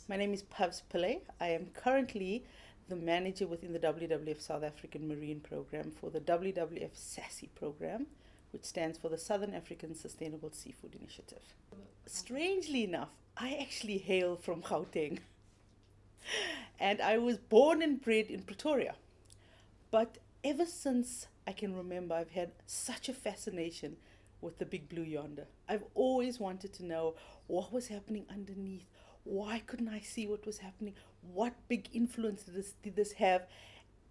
My name is Pavs Pillay. I am currently the manager within the WWF South African Marine Program for the WWF SASSI program, which stands for the Southern African Sustainable Seafood Initiative. Strangely enough, I actually hail from Gauteng. And I was born and bred in Pretoria. But ever since I can remember, I've had such a fascination with the big blue yonder. I've always wanted to know what was happening underneath. Why couldn't I see what was happening? What big influence did this have?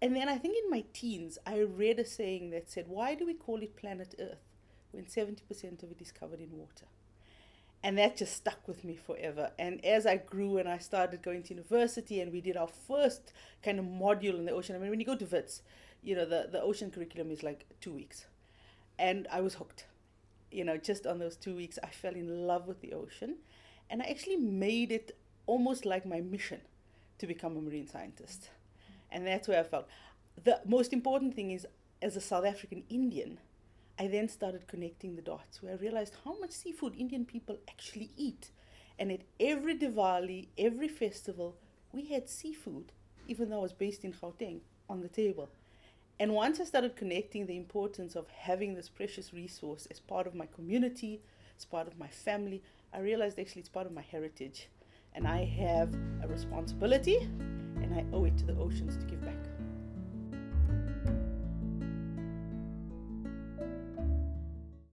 And then I think in my teens, I read a saying that said, why do we call it planet Earth when 70% of it is covered in water? And that just stuck with me forever. And as I grew and I started going to university and we did our first kind of module in the ocean. I mean, when you go to WITS, you know, the ocean curriculum is like 2 weeks. And I was hooked. You know, just on those 2 weeks, I fell in love with the ocean. And I actually made it almost like my mission to become a marine scientist. And that's where I felt. The most important thing is, as a South African Indian, I then started connecting the dots where I realized how much seafood Indian people actually eat. And at every Diwali, every festival, we had seafood, even though I was based in Gauteng, on the table. And once I started connecting the importance of having this precious resource as part of my community, as part of my family, I realized actually it's part of my heritage. And I have a responsibility, and I owe it to the oceans to give back.